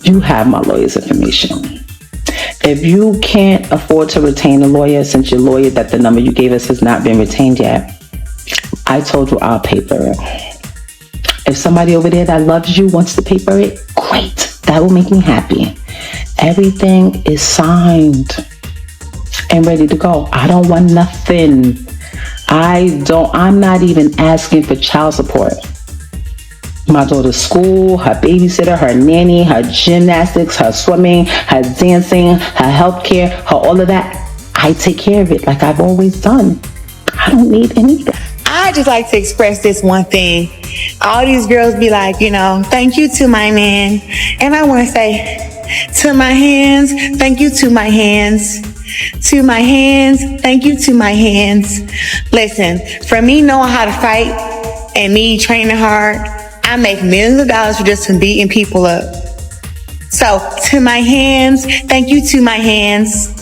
You have my lawyer's information. If you can't afford to retain a lawyer, since your lawyer that the number you gave us has not been retained yet, I told you I'll paper it. If somebody over there that loves you wants to paper it, great. That will make me happy. Everything is signed and ready to go. I don't want nothing. I'm not even asking for child support. My daughter's school, her babysitter, her nanny, her gymnastics, her swimming, her dancing, her healthcare, her all of that. I take care of it like I've always done. I don't need anything. I just like to express this one thing. All these girls be like, thank you to my man. And I want to say, to my hands, thank you to my hands. To my hands, thank you to my hands. Listen, for me knowing how to fight and me training hard, I make millions of dollars for just from beating people up. So, to my hands, thank you to my hands.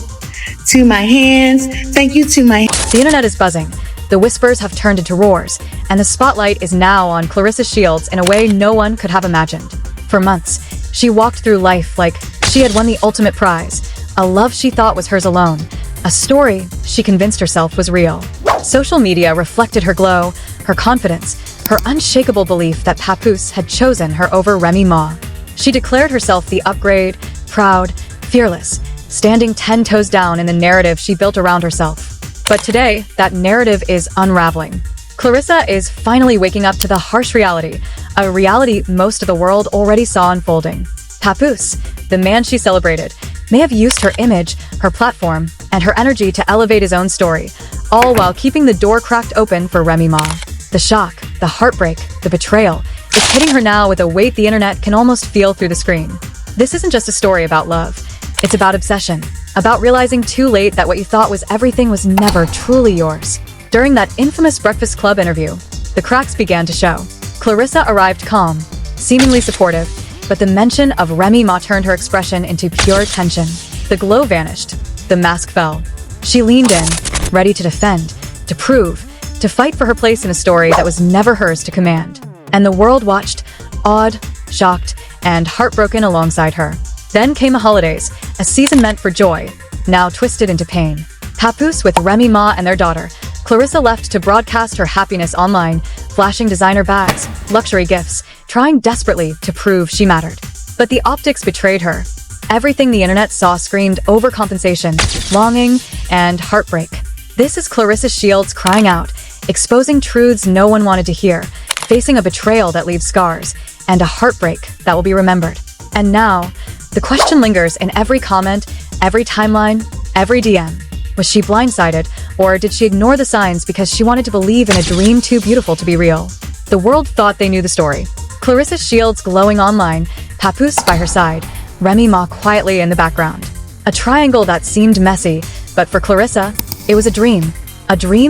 To my hands, thank you to my... The internet is buzzing. The whispers have turned into roars, and the spotlight is now on Clarissa Shields in a way no one could have imagined. For months, she walked through life like she had won the ultimate prize, a love she thought was hers alone, a story she convinced herself was real. Social media reflected her glow, her confidence, her unshakable belief that Papoose had chosen her over Remy Ma. She declared herself the upgrade, proud, fearless, standing 10 toes down in the narrative she built around herself. But today, that narrative is unraveling. Clarissa is finally waking up to the harsh reality, a reality most of the world already saw unfolding. Papoose, the man she celebrated, may have used her image, her platform, and her energy to elevate his own story, all while keeping the door cracked open for Remy Ma. The shock, the heartbreak, the betrayal, is hitting her now with a weight the internet can almost feel through the screen. This isn't just a story about love. It's about obsession, about realizing too late that what you thought was everything was never truly yours. During that infamous Breakfast Club interview, the cracks began to show. Clarissa arrived calm, seemingly supportive, but the mention of Remy Ma turned her expression into pure tension. The glow vanished. The mask fell. She leaned in, ready to defend, to prove, to fight for her place in a story that was never hers to command. And the world watched, awed, shocked, and heartbroken alongside her. Then came the holidays, a season meant for joy, now twisted into pain. Papoose with Remy Ma and their daughter, Clarissa left to broadcast her happiness online, flashing designer bags, luxury gifts, trying desperately to prove she mattered. But the optics betrayed her. Everything the internet saw screamed overcompensation, longing, and heartbreak. This is Clarissa Shields crying out, exposing truths no one wanted to hear, facing a betrayal that leaves scars, and a heartbreak that will be remembered. And now, the question lingers in every comment, every timeline, every DM. Was she blindsided, or did she ignore the signs because she wanted to believe in a dream too beautiful to be real? The world thought they knew the story. Clarissa Shields glowing online, Papoose by her side, Remy Ma quietly in the background. A triangle that seemed messy, but for Clarissa, it was a dream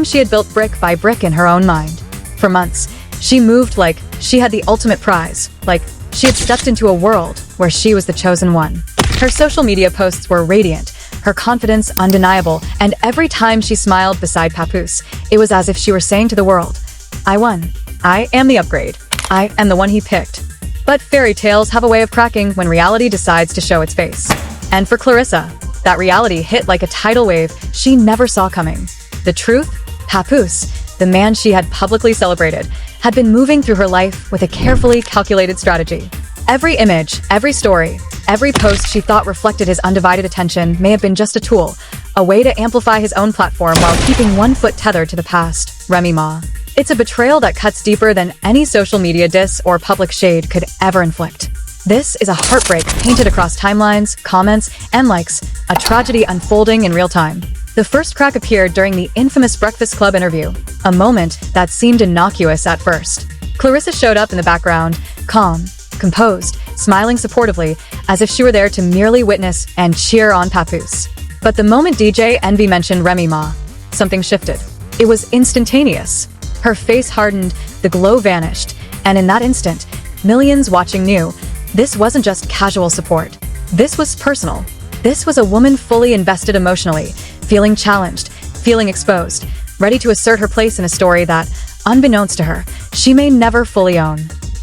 she had built brick by brick in her own mind. For months, she moved like she had the ultimate prize, like she had stepped into a world where she was the chosen one. Her social media posts were radiant, her confidence undeniable, and every time she smiled beside Papoose, it was as if she were saying to the world, I won. I am the upgrade. I am the one he picked. But fairy tales have a way of cracking when reality decides to show its face. And for Clarissa, that reality hit like a tidal wave she never saw coming. The truth? Papoose, the man she had publicly celebrated, had been moving through her life with a carefully calculated strategy. Every image, every story, every post she thought reflected his undivided attention may have been just a tool, a way to amplify his own platform while keeping one foot tethered to the past, Remy Ma. It's a betrayal that cuts deeper than any social media diss or public shade could ever inflict. This is a heartbreak painted across timelines, comments, and likes, a tragedy unfolding in real time. The first crack appeared during the infamous Breakfast Club interview, a moment that seemed innocuous at first. Clarissa showed up in the background, calm, composed, smiling supportively, as if she were there to merely witness and cheer on Papoose. But the moment DJ Envy mentioned Remy Ma, something shifted. It was instantaneous. Her face hardened, the glow vanished, and in that instant, millions watching knew this wasn't just casual support. This was personal. This was a woman fully invested emotionally, feeling challenged, feeling exposed, ready to assert her place in a story that, unbeknownst to her, she may never fully own.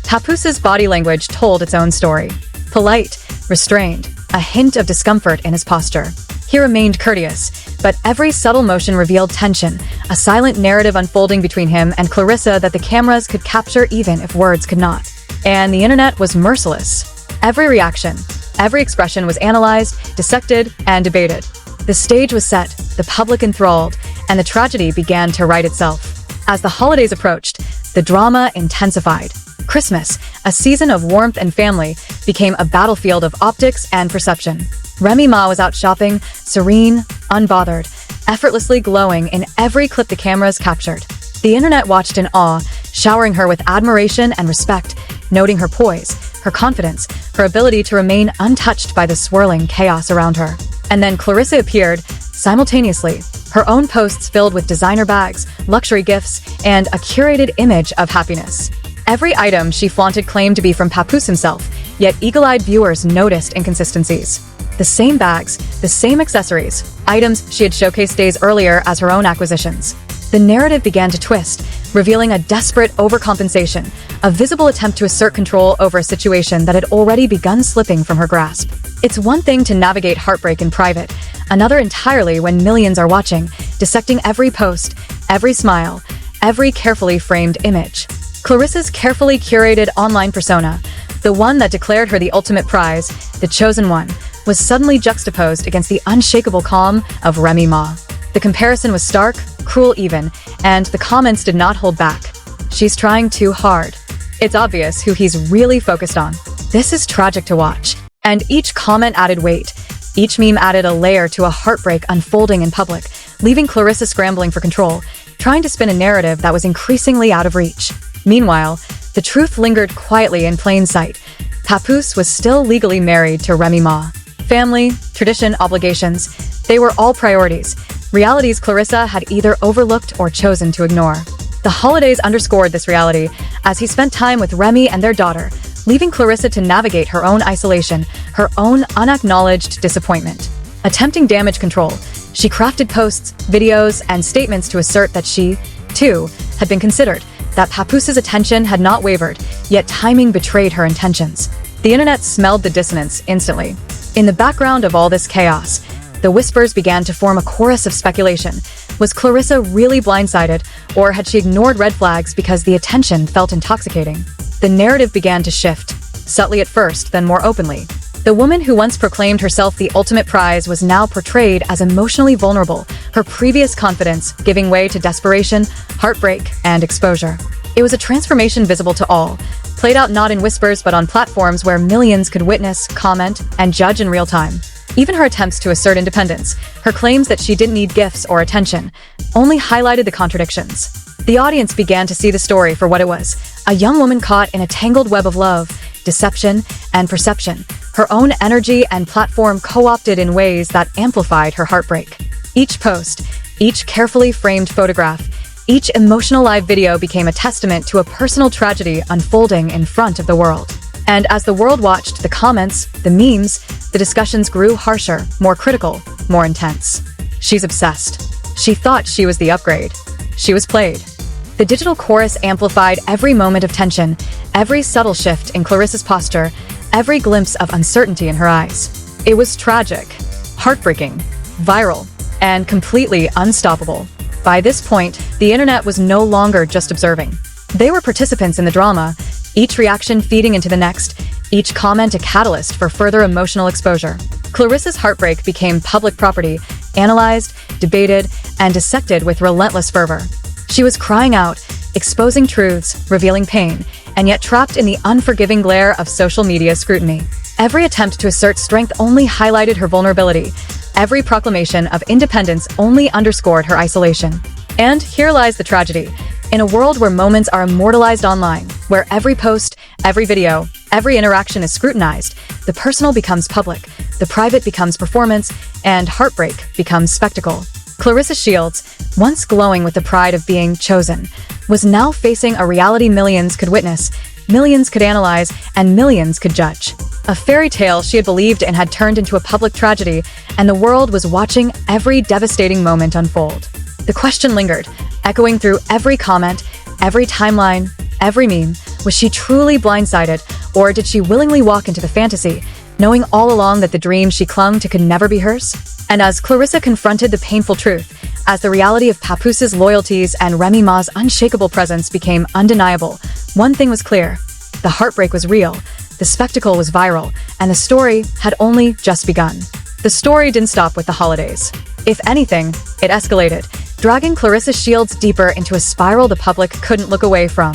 Papoose's body language told its own story. Polite, restrained, a hint of discomfort in his posture. He remained courteous, but every subtle motion revealed tension, a silent narrative unfolding between him and Clarissa that the cameras could capture even if words could not. And the internet was merciless. Every reaction, every expression was analyzed, dissected, and debated. The stage was set, the public enthralled, and the tragedy began to write itself. As the holidays approached, the drama intensified. Christmas, a season of warmth and family, became a battlefield of optics and perception. Remy Ma was out shopping, serene, unbothered, effortlessly glowing in every clip the cameras captured. The internet watched in awe, showering her with admiration and respect, noting her poise, her confidence, her ability to remain untouched by the swirling chaos around her. And then Clarissa appeared, simultaneously, her own posts filled with designer bags, luxury gifts, and a curated image of happiness. Every item she flaunted claimed to be from Papoose himself, yet eagle-eyed viewers noticed inconsistencies. The same bags, the same accessories, items she had showcased days earlier as her own acquisitions. The narrative began to twist, revealing a desperate overcompensation, a visible attempt to assert control over a situation that had already begun slipping from her grasp. It's one thing to navigate heartbreak in private, another entirely when millions are watching, dissecting every post, every smile, every carefully framed image. Clarissa's carefully curated online persona, the one that declared her the ultimate prize, the chosen one, was suddenly juxtaposed against the unshakable calm of Remy Ma. The comparison was stark, cruel even, and the comments did not hold back. She's trying too hard. It's obvious who he's really focused on. This is tragic to watch. And each comment added weight. Each meme added a layer to a heartbreak unfolding in public, leaving Clarissa scrambling for control, trying to spin a narrative that was increasingly out of reach. Meanwhile, the truth lingered quietly in plain sight. Papoose was still legally married to Remy Ma. Family, tradition, obligations, they were all priorities. Realities Clarissa had either overlooked or chosen to ignore. The holidays underscored this reality as he spent time with Remy and their daughter, leaving Clarissa to navigate her own isolation, her own unacknowledged disappointment. Attempting damage control, she crafted posts, videos, and statements to assert that she, too, had been considered, that Papoose's attention had not wavered, yet timing betrayed her intentions. The internet smelled the dissonance instantly. In the background of all this chaos, the whispers began to form a chorus of speculation. Was Clarissa really blindsided, or had she ignored red flags because the attention felt intoxicating? The narrative began to shift, subtly at first, then more openly. The woman who once proclaimed herself the ultimate prize was now portrayed as emotionally vulnerable, her previous confidence giving way to desperation, heartbreak, and exposure. It was a transformation visible to all, played out not in whispers but on platforms where millions could witness, comment, and judge in real time. Even her attempts to assert independence, her claims that she didn't need gifts or attention, only highlighted the contradictions. The audience began to see the story for what it was, a young woman caught in a tangled web of love, deception, and perception, her own energy and platform co-opted in ways that amplified her heartbreak. Each post, each carefully framed photograph, each emotional live video became a testament to a personal tragedy unfolding in front of the world. And as the world watched, the comments, the memes, the discussions grew harsher, more critical, more intense. She's obsessed. She thought she was the upgrade. She was played. The digital chorus amplified every moment of tension, every subtle shift in Clarissa's posture, every glimpse of uncertainty in her eyes. It was tragic, heartbreaking, viral, and completely unstoppable. By this point, the internet was no longer just observing. They were participants in the drama, each reaction feeding into the next, each comment a catalyst for further emotional exposure. Clarissa's heartbreak became public property, analyzed, debated, and dissected with relentless fervor. She was crying out, exposing truths, revealing pain, and yet trapped in the unforgiving glare of social media scrutiny. Every attempt to assert strength only highlighted her vulnerability. Every proclamation of independence only underscored her isolation. And here lies the tragedy. In a world where moments are immortalized online, where every post, every video, every interaction is scrutinized, the personal becomes public, the private becomes performance, and heartbreak becomes spectacle. Clarissa Shields, once glowing with the pride of being chosen, was now facing a reality millions could witness, millions could analyze, and millions could judge. A fairy tale she had believed in had turned into a public tragedy, and the world was watching every devastating moment unfold. The question lingered, echoing through every comment, every timeline, every meme. Was she truly blindsided, or did she willingly walk into the fantasy, knowing all along that the dream she clung to could never be hers? And as Clarissa confronted the painful truth, as the reality of Papoose's loyalties and Remy Ma's unshakable presence became undeniable, one thing was clear. The heartbreak was real, the spectacle was viral, and the story had only just begun. The story didn't stop with the holidays. If anything, it escalated, dragging Clarissa Shields deeper into a spiral the public couldn't look away from.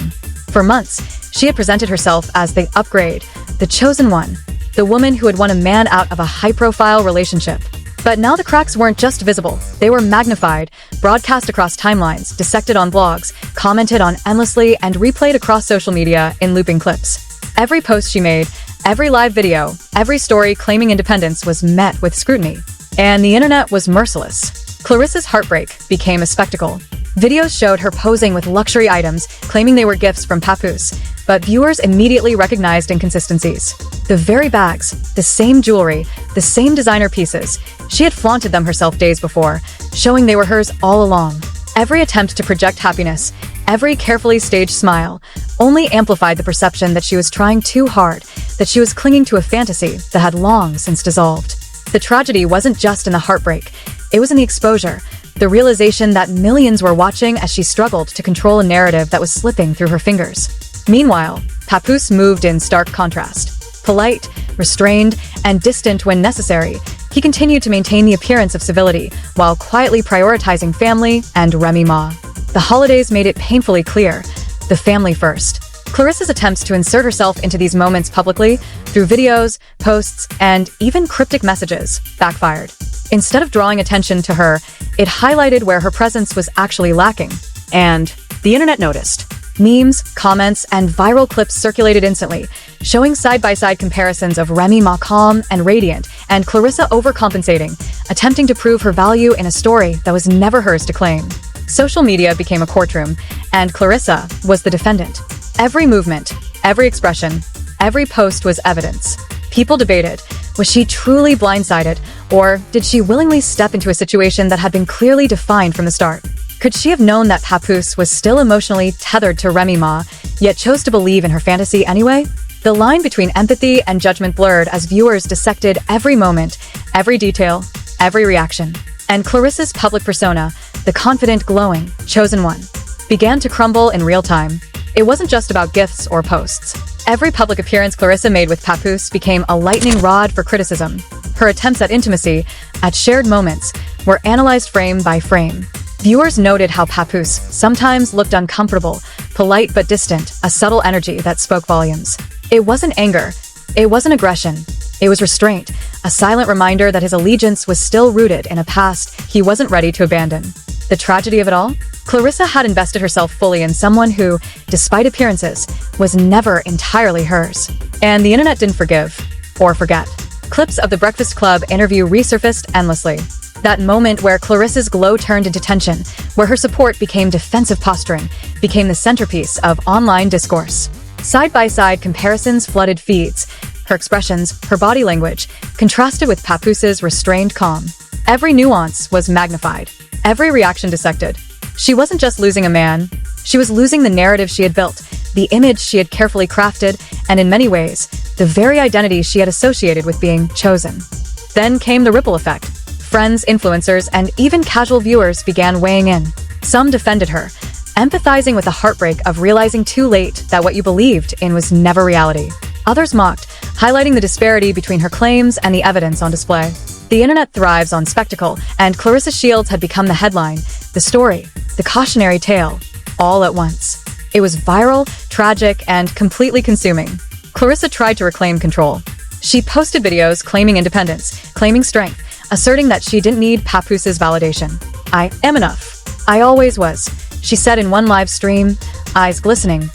For months, she had presented herself as the upgrade, the chosen one, the woman who had won a man out of a high-profile relationship. But now the cracks weren't just visible, they were magnified, broadcast across timelines, dissected on blogs, commented on endlessly, and replayed across social media in looping clips. Every post she made, every live video, every story claiming independence was met with scrutiny. And the internet was merciless. Clarissa's heartbreak became a spectacle. Videos showed her posing with luxury items, claiming they were gifts from Papoose, but viewers immediately recognized inconsistencies. The very bags, the same jewelry, the same designer pieces, she had flaunted them herself days before, showing they were hers all along. Every attempt to project happiness, every carefully staged smile, only amplified the perception that she was trying too hard, that she was clinging to a fantasy that had long since dissolved. The tragedy wasn't just in the heartbreak, it was in the exposure, the realization that millions were watching as she struggled to control a narrative that was slipping through her fingers. Meanwhile, Papoose moved in stark contrast. Polite, restrained, and distant when necessary, he continued to maintain the appearance of civility while quietly prioritizing family and Remy Ma. The holidays made it painfully clear, the family first. Clarissa's attempts to insert herself into these moments publicly, through videos, posts, and even cryptic messages, backfired. Instead of drawing attention to her, it highlighted where her presence was actually lacking. And the internet noticed. Memes, comments, and viral clips circulated instantly, showing side-by-side comparisons of Remy Ma calm and radiant, and Clarissa overcompensating, attempting to prove her value in a story that was never hers to claim. Social media became a courtroom, and Clarissa was the defendant. Every movement, every expression, every post was evidence. People debated, was she truly blindsided, or did she willingly step into a situation that had been clearly defined from the start? Could she have known that Papoose was still emotionally tethered to Remy Ma, yet chose to believe in her fantasy anyway? The line between empathy and judgment blurred as viewers dissected every moment, every detail, every reaction. And Clarissa's public persona, the confident, glowing, chosen one, began to crumble in real time. It wasn't just about gifts or posts. Every public appearance Clarissa made with Papoose became a lightning rod for criticism. Her attempts at intimacy, at shared moments, were analyzed frame by frame. Viewers noted how Papoose sometimes looked uncomfortable, polite but distant, a subtle energy that spoke volumes. It wasn't anger, it wasn't aggression, it was restraint, a silent reminder that his allegiance was still rooted in a past he wasn't ready to abandon. The tragedy of it all? Clarissa had invested herself fully in someone who, despite appearances, was never entirely hers. And the internet didn't forgive, or forget. Clips of the Breakfast Club interview resurfaced endlessly. That moment where Clarissa's glow turned into tension, where her support became defensive posturing, became the centerpiece of online discourse. Side-by-side comparisons flooded feeds. Her expressions, her body language, contrasted with Papoose's restrained calm. Every nuance was magnified. Every reaction dissected. She wasn't just losing a man, she was losing the narrative she had built, the image she had carefully crafted, and in many ways, the very identity she had associated with being chosen. Then came the ripple effect. Friends, influencers, and even casual viewers began weighing in. Some defended her, empathizing with the heartbreak of realizing too late that what you believed in was never reality. Others mocked, highlighting the disparity between her claims and the evidence on display. The internet thrives on spectacle, and Clarissa Shields had become the headline, the story, the cautionary tale, all at once. It was viral, tragic, and completely consuming. Clarissa tried to reclaim control. She posted videos claiming independence, claiming strength, asserting that she didn't need Papoose's validation. "I am enough. I always was," she said in one live stream, eyes glistening,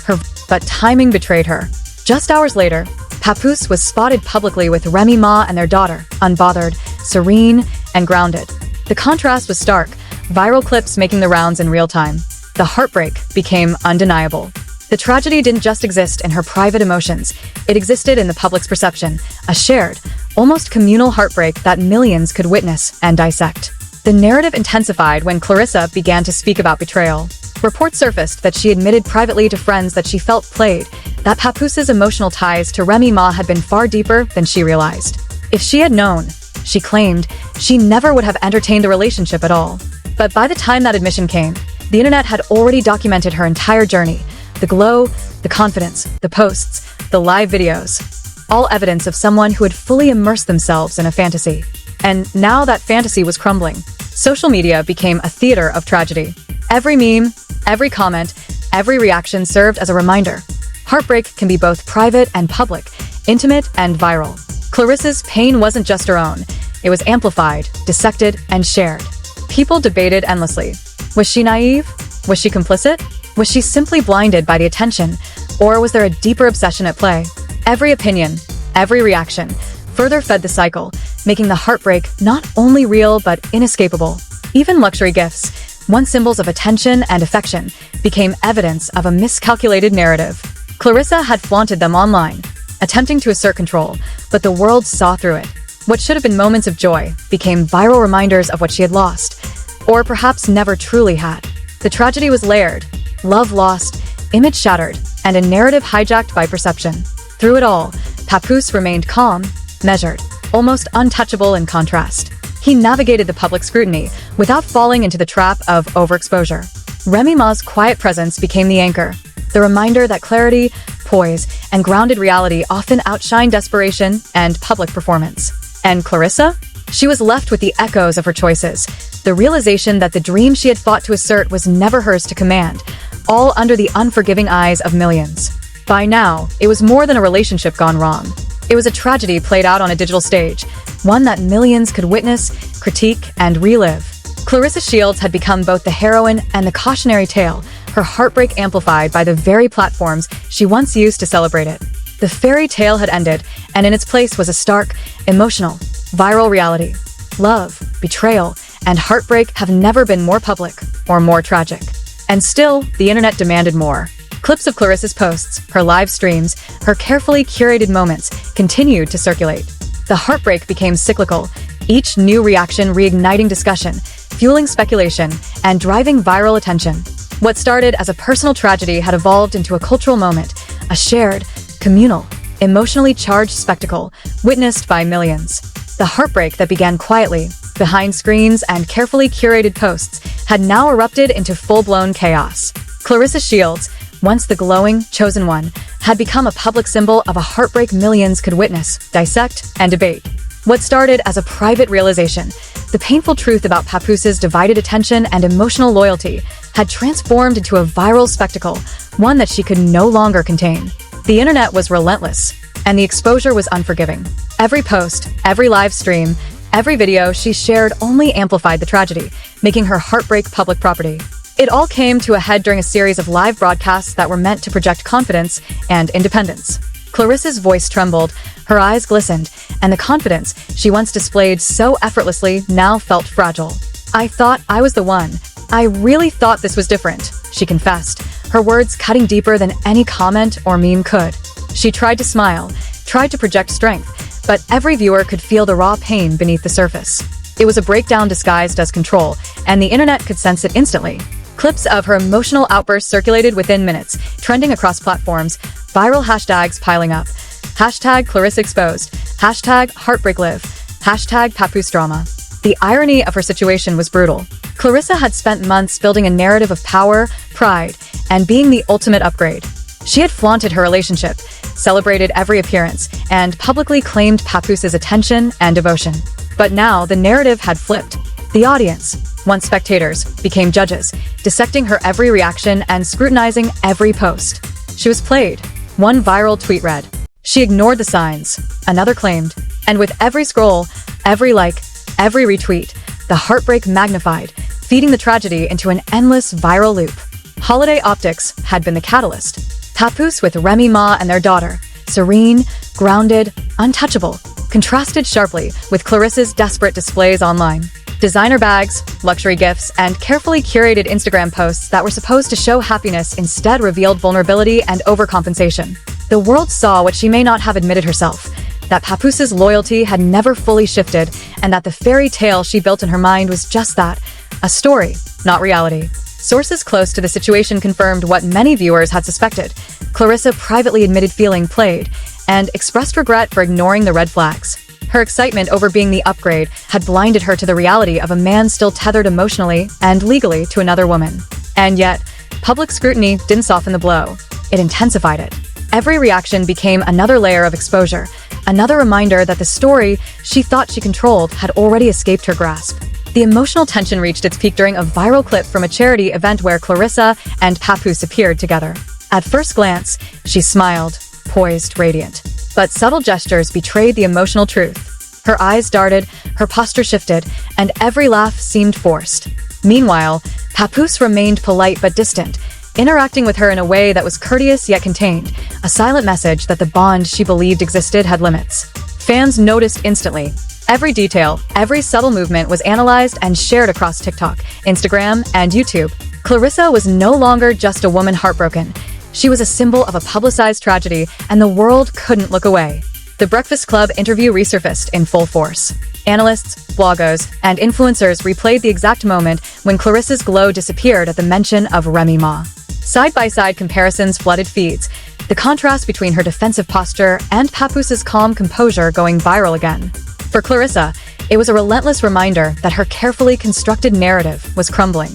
but timing betrayed her. Just hours later, Papoose was spotted publicly with Remy Ma and their daughter, unbothered, serene, and grounded. The contrast was stark, viral clips making the rounds in real time. The heartbreak became undeniable. The tragedy didn't just exist in her private emotions, it existed in the public's perception, a shared, almost communal heartbreak that millions could witness and dissect. The narrative intensified when Clarissa began to speak about betrayal. Reports surfaced that she admitted privately to friends that she felt played, that Papoose's emotional ties to Remy Ma had been far deeper than she realized. If she had known, she claimed, she never would have entertained the relationship at all. But by the time that admission came, the internet had already documented her entire journey. The glow, the confidence, the posts, the live videos. All evidence of someone who had fully immersed themselves in a fantasy. And now that fantasy was crumbling. Social media became a theater of tragedy. Every meme, every comment, every reaction served as a reminder. Heartbreak can be both private and public, intimate and viral. Clarissa's pain wasn't just her own. It was amplified, dissected, and shared. People debated endlessly. Was she naive? Was she complicit? Was she simply blinded by the attention? Or was there a deeper obsession at play? Every opinion, every reaction, further fed the cycle, making the heartbreak not only real but inescapable. Even luxury gifts, once symbols of attention and affection, became evidence of a miscalculated narrative. Clarissa had flaunted them online, attempting to assert control, but the world saw through it. What should have been moments of joy became viral reminders of what she had lost, or perhaps never truly had. The tragedy was layered, love lost, image shattered, and a narrative hijacked by perception. Through it all, Papoose remained calm, measured, almost untouchable in contrast. He navigated the public scrutiny without falling into the trap of overexposure. Remy Ma's quiet presence became the anchor, the reminder that clarity, poise, and grounded reality often outshine desperation and public performance. And Clarissa? She was left with the echoes of her choices, the realization that the dream she had fought to assert was never hers to command, all under the unforgiving eyes of millions. By now, it was more than a relationship gone wrong. It was a tragedy played out on a digital stage, one that millions could witness, critique, and relive. Clarissa Shields had become both the heroine and the cautionary tale, her heartbreak amplified by the very platforms she once used to celebrate it. The fairy tale had ended, and in its place was a stark, emotional, viral reality. Love, betrayal, and heartbreak have never been more public or more tragic. And still, the internet demanded more. Clips of Clarissa's posts, her live streams, her carefully curated moments continued to circulate. The heartbreak became cyclical, each new reaction reigniting discussion, fueling speculation, and driving viral attention. What started as a personal tragedy had evolved into a cultural moment, a shared, communal, emotionally charged spectacle witnessed by millions. The heartbreak that began quietly, behind screens and carefully curated posts, had now erupted into full-blown chaos. Clarissa Shields, once the glowing, chosen one, had become a public symbol of a heartbreak millions could witness, dissect, and debate. What started as a private realization, the painful truth about Papoose's divided attention and emotional loyalty, had transformed into a viral spectacle, one that she could no longer contain. The internet was relentless, and the exposure was unforgiving. Every post, every live stream, every video she shared only amplified the tragedy, making her heartbreak public property. It all came to a head during a series of live broadcasts that were meant to project confidence and independence. Clarissa's voice trembled, her eyes glistened, and the confidence she once displayed so effortlessly now felt fragile. "I thought I was the one. I really thought this was different," she confessed, her words cutting deeper than any comment or meme could. She tried to smile, tried to project strength, but every viewer could feel the raw pain beneath the surface. It was a breakdown disguised as control, and the internet could sense it instantly. Clips of her emotional outbursts circulated within minutes, trending across platforms, viral hashtags piling up. Hashtag Clarissa exposed, hashtag heartbreak live, hashtag Papoose drama. The irony of her situation was brutal. Clarissa had spent months building a narrative of power, pride, and being the ultimate upgrade. She had flaunted her relationship, celebrated every appearance, and publicly claimed Papoose's attention and devotion. But now the narrative had flipped. The audience, once spectators, became judges, dissecting her every reaction and scrutinizing every post. She was played. One viral tweet read, "She ignored the signs," another claimed, and with every scroll, every like, every retweet, the heartbreak magnified, feeding the tragedy into an endless viral loop. Holiday optics had been the catalyst. Papoose with Remy Ma and their daughter, serene, grounded, untouchable, contrasted sharply with Clarissa's desperate displays online. Designer bags, luxury gifts, and carefully curated Instagram posts that were supposed to show happiness instead revealed vulnerability and overcompensation. The world saw what she may not have admitted herself, that Papoose's loyalty had never fully shifted, and that the fairy tale she built in her mind was just that, a story, not reality. Sources close to the situation confirmed what many viewers had suspected. Clarissa privately admitted feeling played and expressed regret for ignoring the red flags. Her excitement over being the upgrade had blinded her to the reality of a man still tethered emotionally and legally to another woman. And yet, public scrutiny didn't soften the blow. It intensified it. Every reaction became another layer of exposure, another reminder that the story she thought she controlled had already escaped her grasp. The emotional tension reached its peak during a viral clip from a charity event where Clarissa and Papoose appeared together. At first glance, she smiled, poised, radiant. But subtle gestures betrayed the emotional truth. Her eyes darted, her posture shifted, and every laugh seemed forced. Meanwhile, Papoose remained polite but distant, interacting with her in a way that was courteous yet contained, a silent message that the bond she believed existed had limits. Fans noticed instantly. Every detail, every subtle movement was analyzed and shared across TikTok, Instagram, and YouTube. Clarissa was no longer just a woman heartbroken. She was a symbol of a publicized tragedy, and the world couldn't look away. The Breakfast Club interview resurfaced in full force. Analysts, bloggers, and influencers replayed the exact moment when Clarissa's glow disappeared at the mention of Remy Ma. Side-by-side comparisons flooded feeds, the contrast between her defensive posture and Papoose's calm composure going viral again. For Clarissa, it was a relentless reminder that her carefully constructed narrative was crumbling.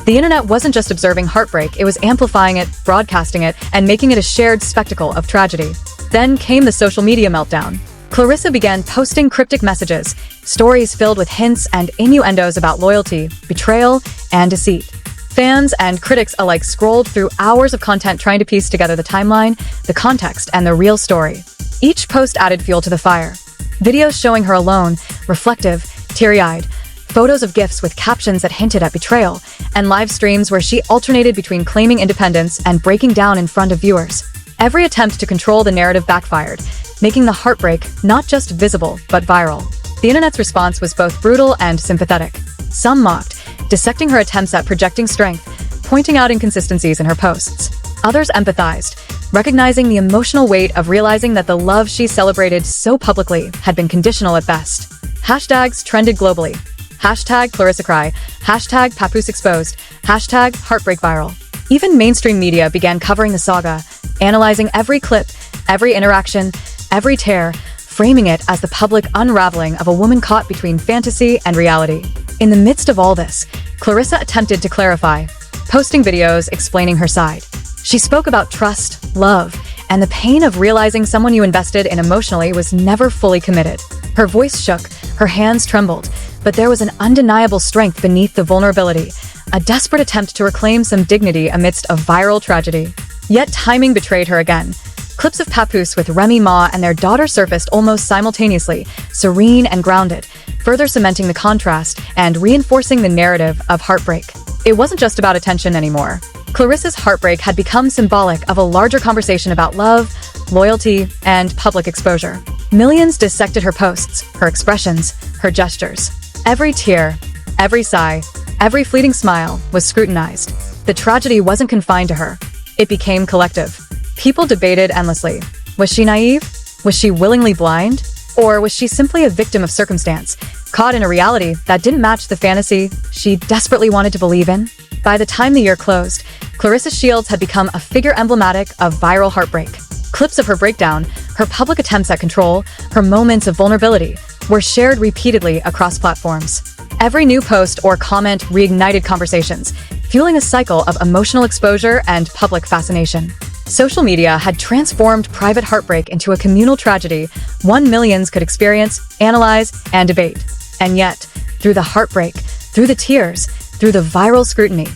The internet wasn't just observing heartbreak, it was amplifying it, broadcasting it, and making it a shared spectacle of tragedy. Then came the social media meltdown. Clarissa began posting cryptic messages, stories filled with hints and innuendos about loyalty, betrayal, and deceit. Fans and critics alike scrolled through hours of content trying to piece together the timeline, the context, and the real story. Each post added fuel to the fire. Videos showing her alone, reflective, teary-eyed, photos of gifts with captions that hinted at betrayal, and live streams where she alternated between claiming independence and breaking down in front of viewers. Every attempt to control the narrative backfired, making the heartbreak not just visible, but viral. The internet's response was both brutal and sympathetic. Some mocked, dissecting her attempts at projecting strength, pointing out inconsistencies in her posts. Others empathized, recognizing the emotional weight of realizing that the love she celebrated so publicly had been conditional at best. Hashtags trended globally. Hashtag Clarissa Cry, hashtag Papoose Exposed, hashtag Heartbreak Viral. Even mainstream media began covering the saga, analyzing every clip, every interaction, every tear, framing it as the public unraveling of a woman caught between fantasy and reality. In the midst of all this, Clarissa attempted to clarify, posting videos explaining her side. She spoke about trust, love, and the pain of realizing someone you invested in emotionally was never fully committed. Her voice shook, her hands trembled, but there was an undeniable strength beneath the vulnerability, a desperate attempt to reclaim some dignity amidst a viral tragedy. Yet timing betrayed her again. Clips of Papoose with Remy Ma and their daughter surfaced almost simultaneously, serene and grounded, further cementing the contrast and reinforcing the narrative of heartbreak. It wasn't just about attention anymore. Clarissa's heartbreak had become symbolic of a larger conversation about love, loyalty, and public exposure. Millions dissected her posts, her expressions, her gestures. Every tear, every sigh, every fleeting smile was scrutinized. The tragedy wasn't confined to her. It became collective. People debated endlessly. Was she naive? Was she willingly blind? Or was she simply a victim of circumstance, caught in a reality that didn't match the fantasy she desperately wanted to believe in? By the time the year closed, Clarissa Shields had become a figure emblematic of viral heartbreak. Clips of her breakdown, her public attempts at control, her moments of vulnerability were shared repeatedly across platforms. Every new post or comment reignited conversations, fueling a cycle of emotional exposure and public fascination. Social media had transformed private heartbreak into a communal tragedy one millions could experience, analyze, and debate. And yet, through the heartbreak, through the tears, through the viral scrutiny,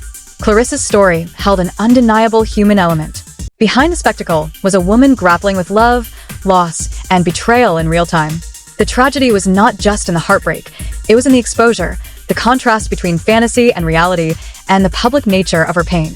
Clarissa's story held an undeniable human element. Behind the spectacle was a woman grappling with love, loss, and betrayal in real time. The tragedy was not just in the heartbreak, it was in the exposure, the contrast between fantasy and reality, and the public nature of her pain.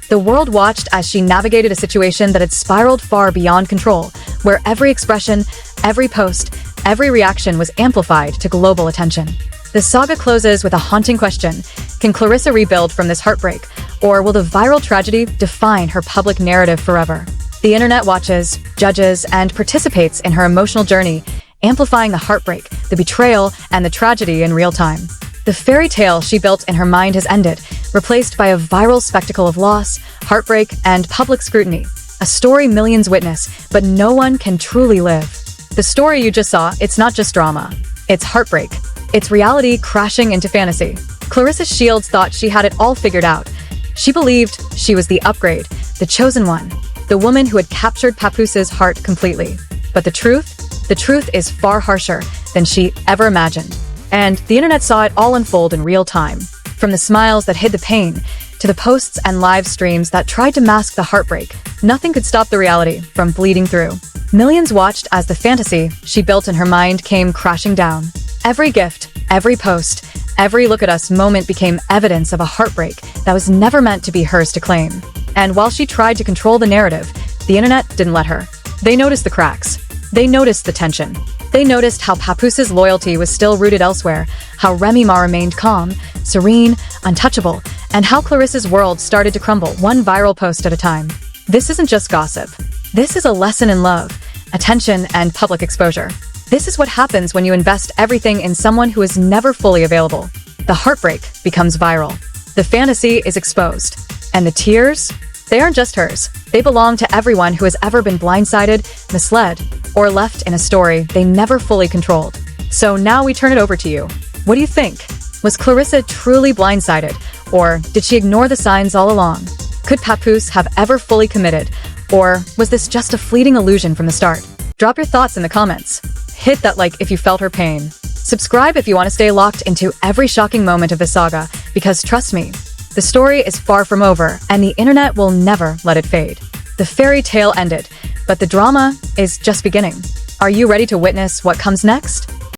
The world watched as she navigated a situation that had spiraled far beyond control, where every expression, every post, every reaction was amplified to global attention. The saga closes with a haunting question. Can Clarissa rebuild from this heartbreak, or will the viral tragedy define her public narrative forever? The internet watches, judges, and participates in her emotional journey, amplifying the heartbreak, the betrayal, and the tragedy in real time. The fairy tale she built in her mind has ended, replaced by a viral spectacle of loss, heartbreak, and public scrutiny. A story millions witness, but no one can truly live. The story you just saw, it's not just drama. It's heartbreak. It's reality crashing into fantasy. Clarissa Shields thought she had it all figured out. She believed she was the upgrade, the chosen one, the woman who had captured Papoose's heart completely. But the truth is far harsher than she ever imagined. And the internet saw it all unfold in real time. From the smiles that hid the pain, to the posts and live streams that tried to mask the heartbreak, nothing could stop the reality from bleeding through. Millions watched as the fantasy she built in her mind came crashing down. Every gift, every post, every look at us moment became evidence of a heartbreak that was never meant to be hers to claim. And while she tried to control the narrative, the internet didn't let her. They noticed the cracks. They noticed the tension. They noticed how Papoose's loyalty was still rooted elsewhere, how Remy Ma remained calm, serene, untouchable, and how Clarissa's world started to crumble one viral post at a time. This isn't just gossip. This is a lesson in love, attention, and public exposure. This is what happens when you invest everything in someone who is never fully available. The heartbreak becomes viral. The fantasy is exposed. And the tears? They aren't just hers. They belong to everyone who has ever been blindsided, misled, or left in a story they never fully controlled. So now we turn it over to you. What do you think? Was Clarissa truly blindsided, or did she ignore the signs all along? Could Papoose have ever fully committed, or was this just a fleeting illusion from the start? Drop your thoughts in the comments. Hit that like if you felt her pain. Subscribe if you want to stay locked into every shocking moment of the saga, because trust me, the story is far from over, and the internet will never let it fade. The fairy tale ended, but the drama is just beginning. Are you ready to witness what comes next?